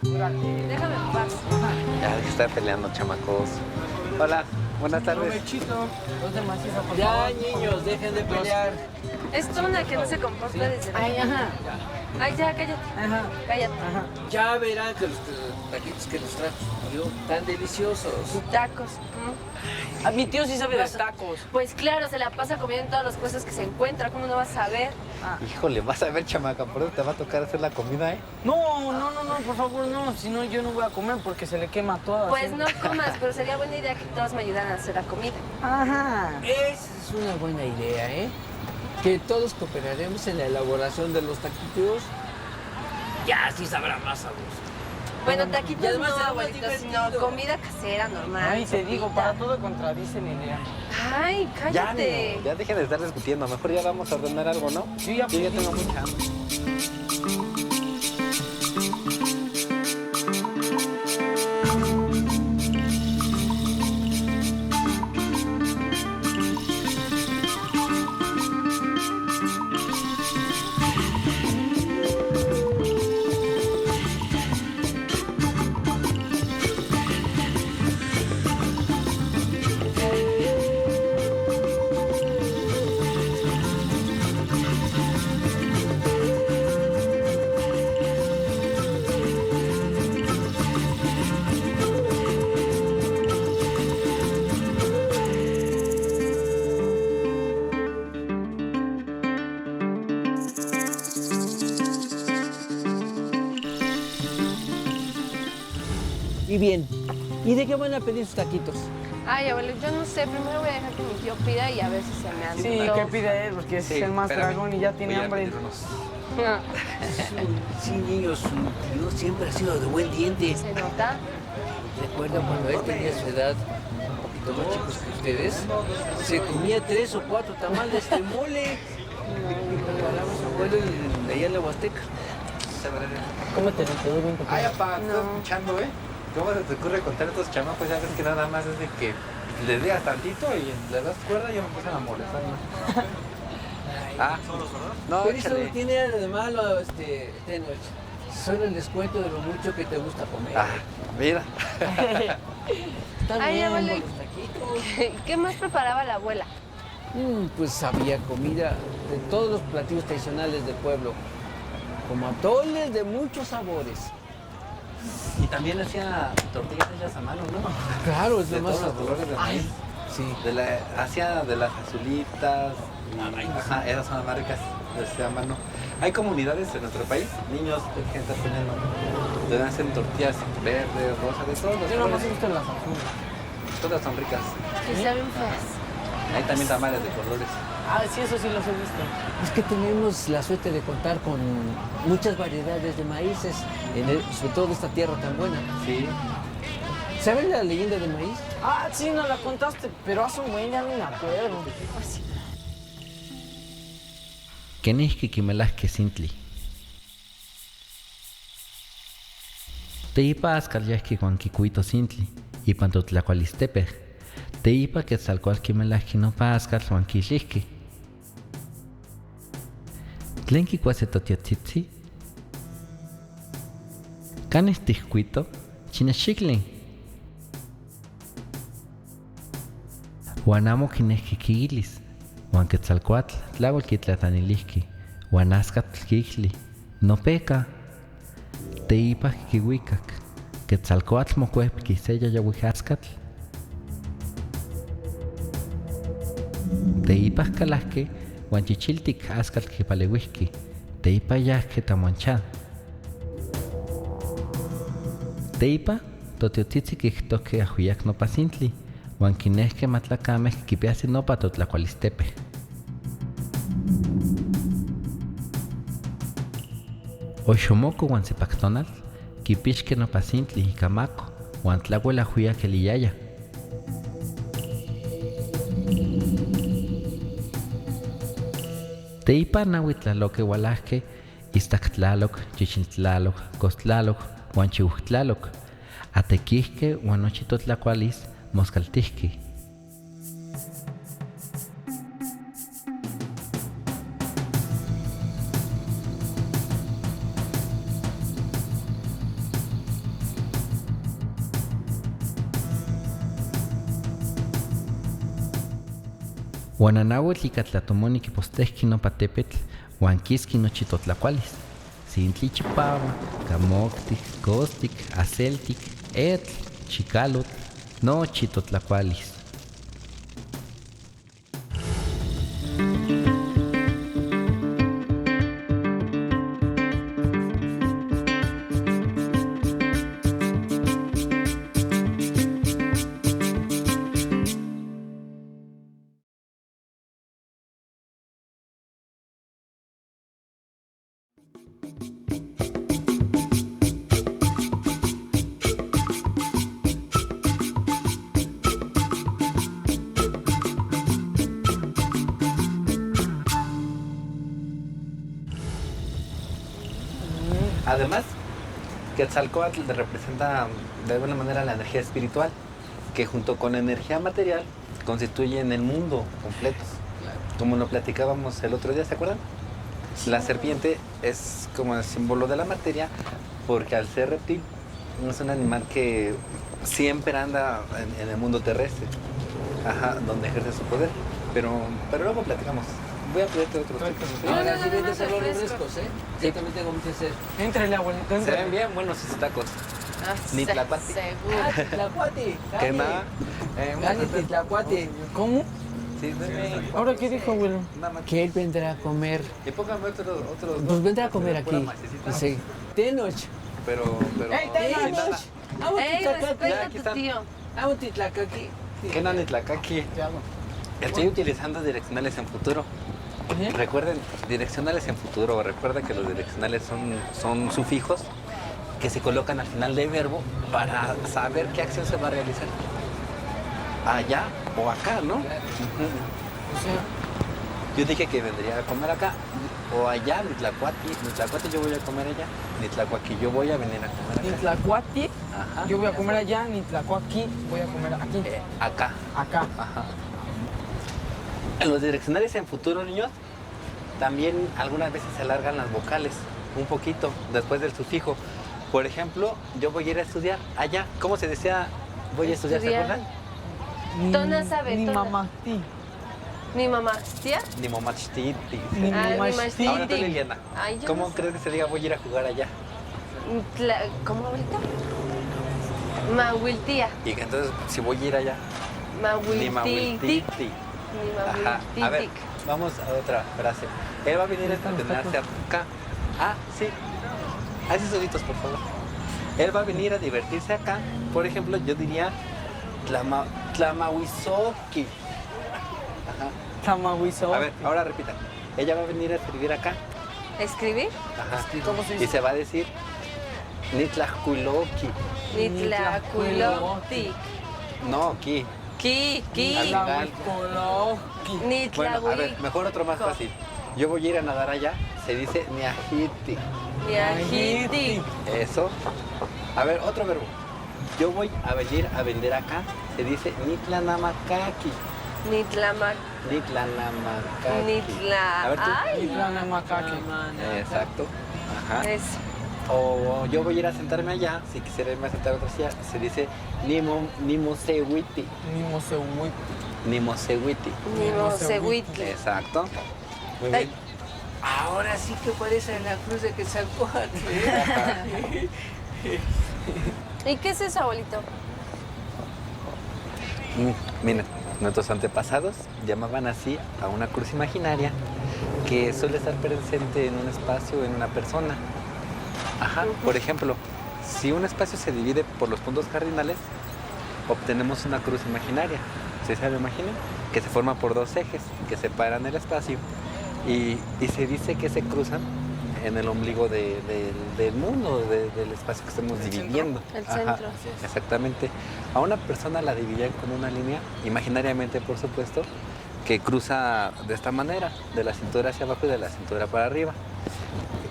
Déjame en paz. Ya, deja de estar peleando, chamacos. Hola, buenas tardes. Provechito. Dos de maciza, por Ya, favor. niños, dejen de pelear. Es Tuna que no se comporta desde la... Ay, ajá. Ay, ya, cállate. Ajá. Cállate. Ajá. Ya verán que los taquitos que nos trajo yo tan deliciosos. Tacos. A mi tío sí sabe de tacos. Pues claro, se la pasa comiendo en todas las cosas que se encuentra. ¿Cómo no vas a ver? Híjole, vas a ver, chamaca, por eso te va a tocar hacer la comida, ¿eh? No, por favor, no. Si no, yo no voy a comer porque se le quema todo. Pues no comas, pero sería buena idea que todos me ayudaran a hacer la comida. Ajá. Esa es una buena idea, ¿eh? Que todos cooperaremos en la elaboración de los taquitos. Ya, sí sabrá más sabroso. Bueno, Y taquitos además no, será más abuelito, sino divertido. comida casera, normal. Ay, te digo, sopita. para todo contradice mi idea. Ay, Ya, cállate. niño, ya dejen de estar discutiendo. Mejor ya vamos a ordenar algo, ¿no? Sí, ya Yo ya pedí. tengo mucha hambre. Y bien, ¿y de qué van a pedir sus taquitos? Ay, abuelo, yo no sé. Primero voy a dejar que mi tío pida y a ver si se me hace. Sí, ¿qué pide él? Porque es el más dragón y ya tiene hambre. Sí, niños, su tío siempre ha sido de buen diente. ¿Se nota? Recuerdo cuando él tenía su edad, un poquito más chicos que ustedes, se comía 3 o 4 tamales de mole. Preparaba su abuelo de allá en la Huasteca. Cómetelo, te doy bien Ay, poquito. papá, estás escuchando, ¿eh? ¿Cómo se te ocurre contar a estos chamacos? Ya ves que nada más es de que les digas tantito y le das cuerda y ya me empiezan a molestar, ¿no? Ah, no, Pero eso échale. no tiene nada de malo, Tenoch. Solo les cuento de lo mucho que te gusta comer. Ah, mira. Está Ay, bien, abuelo. buenos taquitos. ¿Y qué más preparaba la abuela? Pues había comida de todos los platillos tradicionales del pueblo, como atoles de muchos sabores. Y también hacía tortillas hechas a mano, ¿no? Claro, es De lo más todos los colores de Ay, maíz. sí. Hacía de las azulitas. Ajá, esas son las más ricas, las hacía a mano. Hay comunidades en nuestro país, niños, gente teniendo, donde hacen tortillas verdes, rosas, de todos los Yo nomás he colores. visto las azules. Todas son ricas. Que saben feas. Hay también tamales de colores. Ah, sí, eso sí los he visto. Es que tenemos la suerte de contar con muchas variedades de maíces, sobre todo de esta tierra tan buena. Sí. ¿Saben la leyenda del maíz? Ah, sí, nos la contaste, pero hace un buen ya ni me acuerdo. Kenihki kimelahki sintli. Teipa ascalyahki Juan Kikuito sintli, ipan totlacualistepej. Teipa quetzalcoatl kimelahki nopa ascal Juan Kixihki. ¿Tlen kikuase totiotzitzi? ¿Canes tihkuito? Chinexiclin. Uan amo kinehki kiilis. Uan quetzalcoatl tlauel kitlatanilihki. Uan ascatl kixli. Nopeka. Teipa kiwikak. Quetzalcoatl mocuepki se yayauijascatl. Teipa calahki. Uan chichiltik ascatl kipaleuihki. Teipa yahki tamonchad. Teipa totiotzitzi kihtohki ajuyak nopa sintli. Uan kinehke matlakameh kipiasi nopa totlacualistepeh. Oxomoko uan sepaktonal kipixke nopa sintli ika mako uan tlauel ajuyak eliyaya. Teipa naui tlaloque ualahke istak tlaloc, chichiltlaloc, costlaloc, uan chiuhtlaloc. Atequihque uan nochi totlacualis moscaltihki. Huananahuatl ika tlatomoni kipostehki nopa tepetl uan kiski nochi totlakualis. Sintli chipawa, kamoktik, kostik, aseltik, etl, chikalotl, nochi totlakualis. Además, Quetzalcóatl representa de alguna manera la energía espiritual, que junto con la energía material constituyen el mundo completo. Como lo platicábamos el otro día, ¿se acuerdan? La serpiente es como el símbolo de la materia, porque al ser reptil es un animal que siempre anda en el mundo terrestre, donde ejerce su poder. Pero luego platicamos. Voy a pedirte otros tipos. Ahora sí vete a hacer los refrescos, ¿eh? Yo también tengo mucho que hacer. Éntrale, abuelito, Se éntrale. ven bien buenos esos tacos. Ni tlacuate. Seguro. Tlacuate. ¿Qué nada? Gánate, tlacuate. ¿Cómo? Sí, deme. ¿Ahora qué dijo, abuelo? Una más. Que él vendrá a comer. Y póngame otro. Pues vendrá a comer de pura aquí. macecita. Sí. Tenoch. Pero. ¡Ey, sin nada. Vamos, Ey, Ya, respeta aquí a tu están. tío. Vamos, titlacaqui. ¿Qué no Nitlacaqui? Estoy utilizando direccionales en futuro. Recuerden, direccionales en futuro. Recuerda que los direccionales son sufijos que se colocan al final del verbo para saber qué acción se va a realizar. Allá o acá, ¿no? Yo dije que vendría a comer acá o allá, Nitlacuati yo voy a comer allá, Nitlacuaqui yo voy a venir a comer Ni acá. tlacuati, Ajá. yo voy a comer allá, ni tlacuaqui, voy a comer aquí. Acá. Acá. Ajá. En los direccionales en futuro, niños, también algunas veces se alargan las vocales un poquito después del sufijo. Por ejemplo, yo voy a ir a estudiar allá. ¿Cómo se decía? Voy a estudiar, ¿se Estudiar. acuerdan? Tona sabe, Ni tona. mamá, ti. Mi mamá, tía. Ni momachtiti. Ni Ah, mi mamá, Ahora tú, Liliana, Ay, yo ¿cómo no crees que se diga voy a ir a jugar allá? ¿Cómo ahorita? Mahuiltía. Y que entonces, si voy a ir allá, ni Mahuiltiti. mahuiltiti. Ajá. A ver, Mahuiltitic. vamos a otra frase. Él va a venir a entrenarse acá. Ah, sí. Haz esos sonidos, por favor. Él va a venir a divertirse acá. Por ejemplo, yo diría Tlamahuizoqui. Ajá. Tamahuizo. A ver, ahora repita. Ella va a venir a escribir acá. ¿Escribir? Ajá. ¿Cómo se dice? Y se va a decir Nitlajkuloqui. Nitlacuilotic. No, aquí. Ki. Al final. Tlahuicoloqui. Bueno, a ver, mejor otro más fácil. Yo voy a ir a nadar allá. Se dice Niajiti. Niajiti. Eso. A ver, otro verbo. Yo voy a venir a vender acá. Se dice Nitlanamakaki. Nitlamac. Nitlanamakaki. A ver tú. Ay. Nitlanamacaque. Exacto. Ajá. Eso. O yo voy a ir a sentarme allá. Si quisiera irme a sentar a otra silla, se dice Nimosewiti. Mimosehuit. Nimosewiti. Nimosehuitl. Exacto. Muy Ay. bien. Ahora sí que parece la cruz de Quetzalcóatl. ¿Y qué es eso, abuelito? Miren, nuestros antepasados llamaban así a una cruz imaginaria que suele estar presente en un espacio, en una persona. Ajá. Por ejemplo, si un espacio se divide por los puntos cardinales, obtenemos una cruz imaginaria. ¿Sí se lo imaginan? Que se forma por dos ejes que separan el espacio y se dice que se cruzan en el ombligo del mundo, del espacio que estamos dividiendo. El Ajá, centro. exactamente. A una persona la dividían con una línea, imaginariamente por supuesto, que cruza de esta manera, de la cintura hacia abajo y de la cintura para arriba.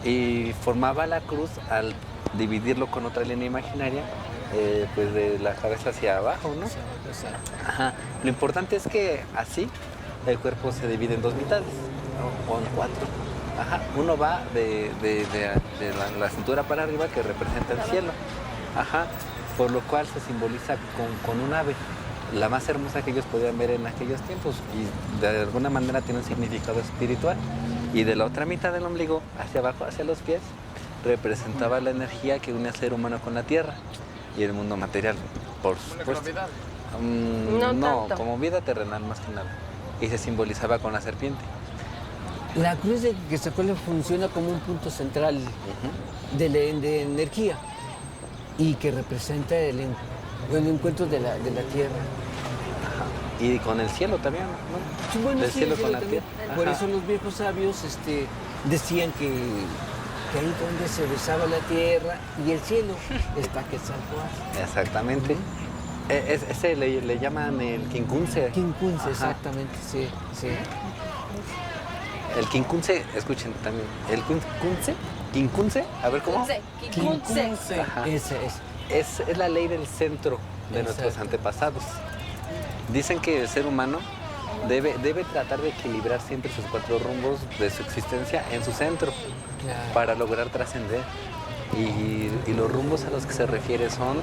Y formaba la cruz al dividirlo con otra línea imaginaria, pues de la cabeza hacia abajo, ¿no? Ajá. Lo importante es que así el cuerpo se divide en dos mitades, ¿no? O en cuatro. Ajá. Uno va de la cintura para arriba, que representa el cielo. Ajá. Por lo cual se simboliza con un ave. la más hermosa que ellos podían ver en aquellos tiempos y de alguna manera tiene un significado espiritual. Y de la otra mitad del ombligo, hacia abajo, hacia los pies, representaba la energía que une al ser humano con la tierra y el mundo material, por supuesto. No No, tanto. como vida terrenal más que nada. Y se simbolizaba con la serpiente. La cruz de Quetzalcóatl funciona como un punto central de energía y que representa el encuentro de la tierra. Y con el cielo también, ¿no? Sí, bueno, Del sí, cielo el con la también. tierra. Por Ajá. eso los viejos sabios decían que ahí donde se besaba la tierra y el cielo está Quetzalcóatl. Exactamente. Ese le llaman el quincunce. Quincunce, Ajá. exactamente, sí, sí. El quincunce, escuchen también. El quincunce, a ver cómo. Quince. Ajá. Ese es. Es la ley del centro de nuestros Exacto. antepasados. Dicen que el ser humano debe tratar de equilibrar siempre sus 4 rumbos de su existencia en su centro Claro. para lograr trascender. Y los rumbos a los que se refiere son,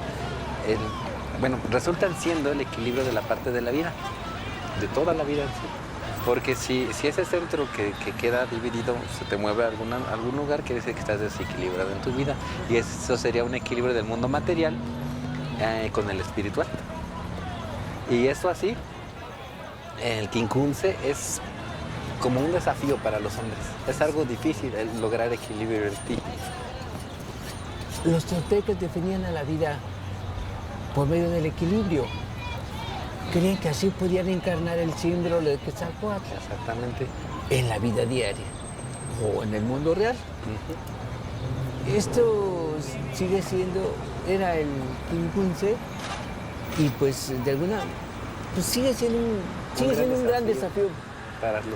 resultan siendo el equilibrio de la parte de la vida, de toda la vida en sí. Porque si ese centro que queda dividido se te mueve a algún lugar, quiere decir que estás desequilibrado en tu vida. Y eso sería un equilibrio del mundo material con el espiritual. Y eso así, el quincunce es como un desafío para los hombres. Es algo difícil el lograr equilibrio en ti. Los toltecas definían a la vida por medio del equilibrio. Creían que así podían encarnar el símbolo de Quetzalcóatl Exactamente. en la vida diaria o en el mundo real. Esto sigue siendo, era el quincunce y pues de alguna, pues sigue siendo un gran desafío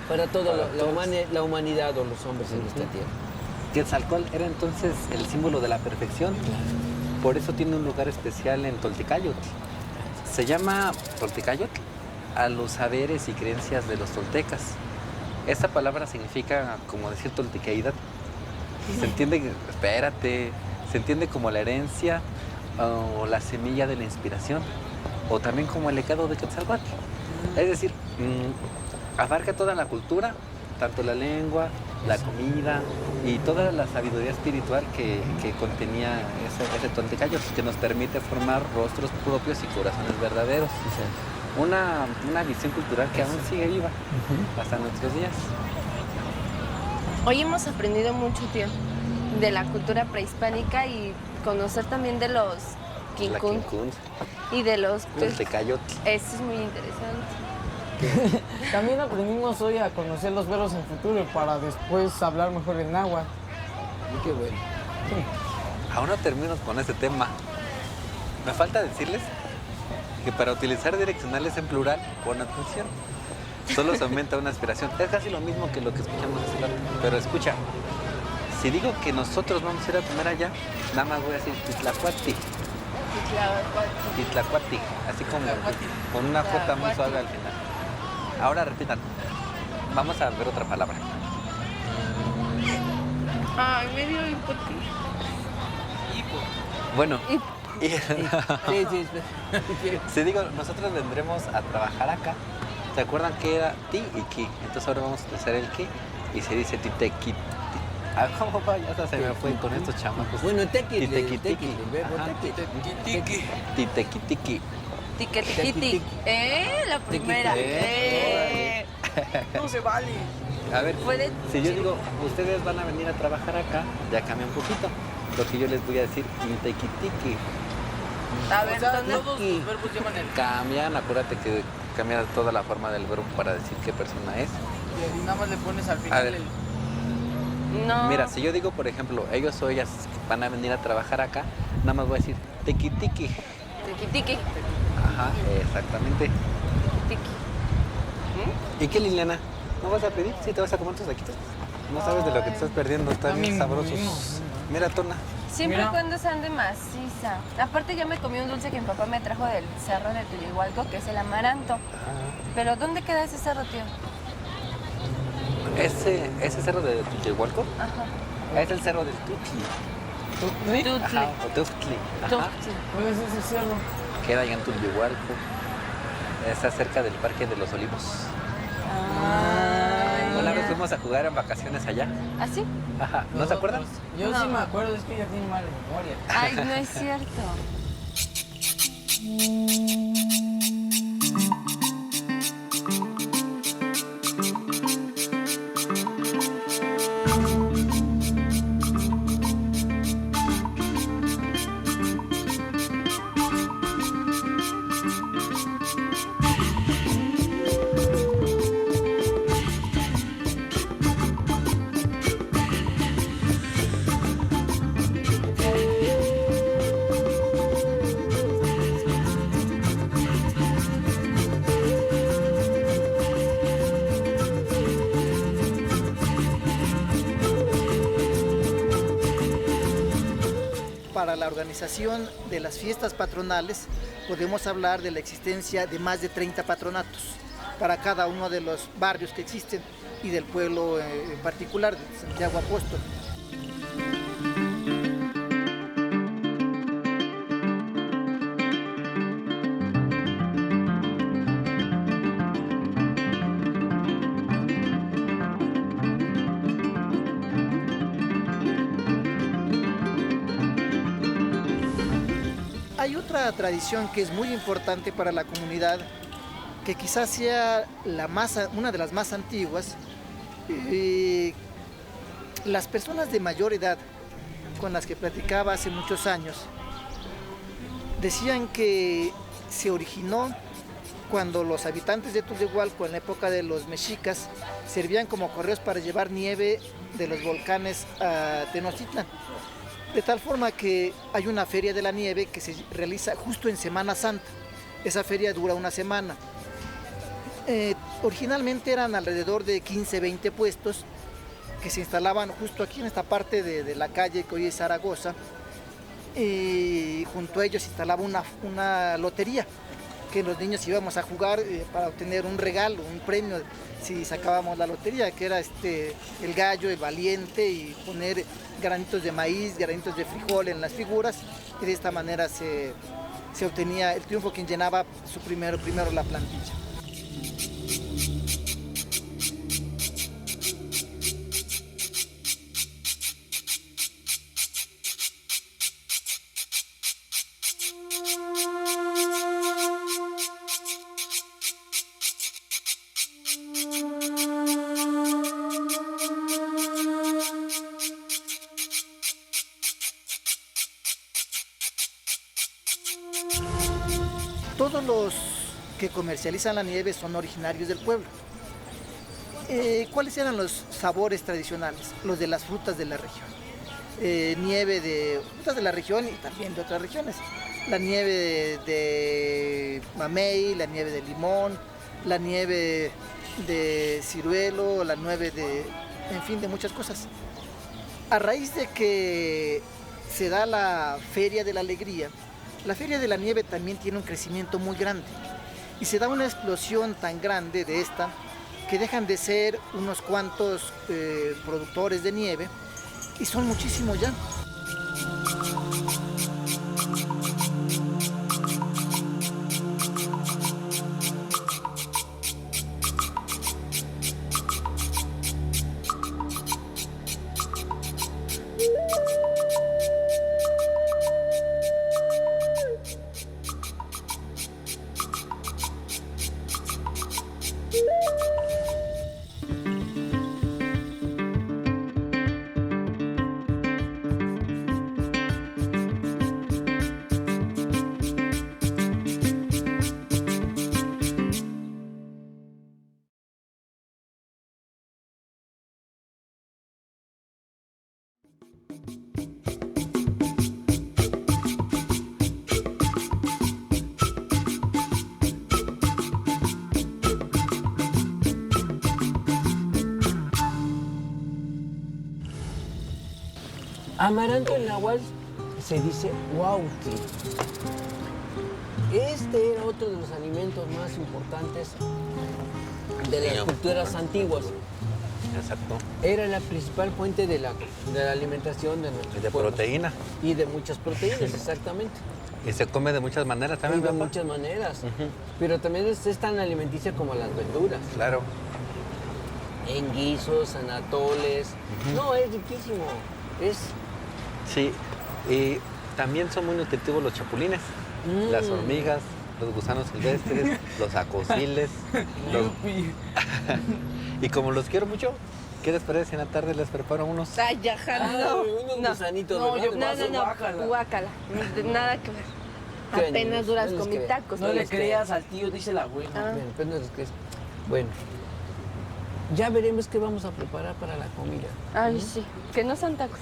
para toda la humanidad o los hombres en esta tierra. Quetzalcóatl era entonces el símbolo de la perfección. Por eso tiene un lugar especial en Toltecayotl. Se llama Toltecayotl a los saberes y creencias de los toltecas. Esta palabra significa como decir toltecaidad. Se entiende, espérate, se entiende como la herencia o la semilla de la inspiración, o también como el legado de Quetzalcóatl. Es decir, abarca toda la cultura, tanto la lengua, la comida y toda la sabiduría espiritual que contenía ese Toltecayotl, que nos permite formar rostros propios y corazones verdaderos. Una visión cultural que aún sigue viva hasta nuestros días. Hoy hemos aprendido mucho, tío, de la cultura prehispánica y conocer también de los La quincún quincunce, y de los... Toltecayotl. Eso es muy interesante. También aprendimos hoy a conocer los verbos en futuro para después hablar mejor en náhuatl. Qué bueno. Aún no termino con este tema. Me falta decirles que para utilizar direccionales en plural, pon atención. Solo se aumenta una aspiración. Es casi lo mismo que lo que escuchamos hace rato. Pero escucha, si digo que nosotros vamos a ir a comer allá, nada más voy a decir Titlacuati. Titlacuati. Así como con una J muy suave al final. Ahora repitan. Vamos a ver otra palabra. Ay, me dio hipotis. Bueno. Y Sí, sí, Si digo, nosotros vendremos a trabajar acá, ¿se acuerdan que era ti y ki? Entonces ahora vamos a utilizar el ki y se dice titequi. ¿Cómo va? Ya hasta se me fue con estos chamacos. Bueno, tequi, Titequitiqui. el verbo Ajá. tequi. Titequitiqui. tiquetiquiti. La primera. No se vale. A ver, Puede- si yo digo, ustedes van a venir a trabajar acá, ya cambia un poquito. Porque yo les voy a decir titequitiqui. A ver, O sea, ¿dónde? todos los verbos llevan el... Cambian, acuérdate que cambia toda la forma del verbo para decir qué persona es. Y nada más le pones al A final ver. el... No. Mira, si yo digo, por ejemplo, ellos o ellas van a venir a trabajar acá, nada más voy a decir tequitiqui. Tiquitiqui. Ajá, exactamente. Tiqui. ¿Y qué, Liliana? ¿No vas a pedir? Sí, te vas a comer tus taquitos. No sabes de lo que te estás perdiendo, están bien sabrosos. Mira, Tona. Siempre y Mira. cuando sean de maciza. Aparte ya me comí un dulce que mi papá me trajo del cerro de Tulihualco, que es el amaranto. Pero ¿dónde queda ese cerro, tío? Ese cerro de Tuchihualco Ajá. es el cerro del Tutli. Tutli. Ajá, o Tuxtli. Ajá. Tutli. ¿Cuál es ese cerro? Queda allá en Tuchihualco. Está cerca del Parque de los Olivos. Ay, Una vez ya. fuimos a jugar en vacaciones allá. ¿Ah, sí? Ajá, ¿no se acuerdan? Yo No. sí me acuerdo, es que ya tiene mala memoria. Ay, no es cierto. Para la organización de las fiestas patronales podemos hablar de la existencia de más de 30 patronatos para cada uno de los barrios que existen y del pueblo en particular, de Santiago Apóstol. Hay otra tradición que es muy importante para la comunidad, que quizás sea una de las más antiguas. Las personas de mayor edad con las que platicaba hace muchos años decían que se originó cuando los habitantes de Tullehualco, en la época de los mexicas, servían como correos para llevar nieve de los volcanes a Tenochtitlan. De tal forma que hay una feria de la nieve que se realiza justo en Semana Santa. Esa feria dura una semana. Originalmente eran alrededor de 15, 20 puestos que se instalaban justo aquí en esta parte de la calle que hoy es Zaragoza. Y junto a ellos se instalaba una lotería que los niños íbamos a jugar para obtener un regalo, un premio si sacábamos la lotería, que era el gallo, el valiente, y poner granitos de maíz, granitos de frijol en las figuras, y de esta manera se obtenía el triunfo quien llenaba primero la plantilla. Todos los que comercializan la nieve son originarios del pueblo. ¿Cuáles eran los sabores tradicionales? Los de las frutas de la región. Nieve de frutas de la región y también de otras regiones. La nieve de mamey, la nieve de limón, la nieve de ciruelo, la nieve en fin, de muchas cosas. A raíz de que se da la Feria de la Alegría, la Feria de la Nieve también tiene un crecimiento muy grande y se da una explosión tan grande de esta que dejan de ser unos cuantos productores de nieve y son muchísimos ya. Amaranto en náhuatl se dice huautli. Este era otro de los alimentos más importantes de las culturas antiguas. Exacto. Era la principal fuente de la alimentación de nuestro Y de pueblo. proteína. Y de muchas proteínas, exactamente. Y se come de muchas maneras Y también, de papá. muchas maneras. Ujú. Pero también es tan alimenticia como las verduras. Claro. En guisos, en atoles. No, es riquísimo. Es... Sí. Y también son muy nutritivos los chapulines, las hormigas, los gusanos silvestres, los acosiles. Yupi. Y como los quiero mucho, ¿qué les parece si en la tarde les preparo unos? Ay, ajá, no. unos No. gusanitos, No, ¿verdad? yo No, paso no, guácala. no. Guácala. Nada que ver. ¿Qué Apenas venimos? duras No les con mis creo. tacos. No ¿no? le les creas al tío, dice la abuela. Ah. Bueno, pues no es que es- Bueno, ya veremos qué vamos a preparar para la comida. Ay, sí. Que no son tacos.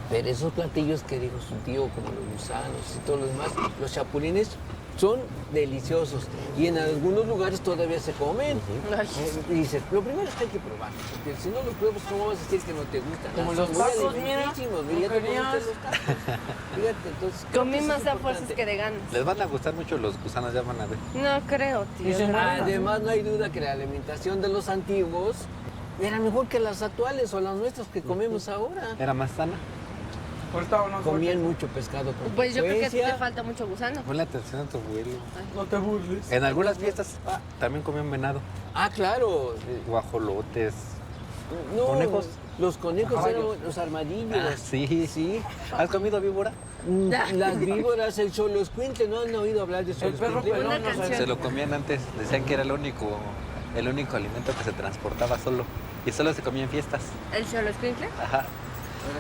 Pero esos platillos que dijo su tío, como los gusanos y todo lo demás, los chapulines, son deliciosos. Y en algunos lugares todavía se comen. Ay. Dices, lo primero es que hay que probar. Porque si no los pruebas, ¿cómo vas a decir que no te gustan? Como Son los muy tacos, mira. alimentísimos. ¿No Ya te querías? comiste los tacos. Fíjate, entonces... creo Comí que eso más es a fuerzas importante. que de ganas. Les van a gustar mucho los gusanos, ya van a ver. No creo, tío. Dicen, no. Además, no hay duda que la alimentación de los antiguos era mejor que las actuales o las nuestras que comemos ahora. Era más sana. Ahorita no Comían mucho pescado con Pues yo creo que a ti te frecuencia. falta mucho gusano. Ponle atención a tu abuelo. No te burles. En algunas fiestas también comían venado, Ah, claro. guajolotes. No, ¿Conejos? Los conejos Caballos. eran los armadillos. Ah, sí. Sí. ¿Has comido víbora? Las víboras, el xoloscuintle, ¿no han oído hablar de El perro xoloscuintle? pelón Una no canción. sabe. Se lo comían antes, decían que era el único alimento que se transportaba solo. Y solo se comía en fiestas. ¿El cholo escuincle? Ajá.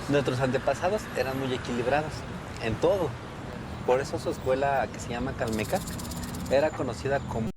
Nuestros antepasados eran muy equilibrados en todo. Por eso su escuela, que se llama Calmeca, era conocida como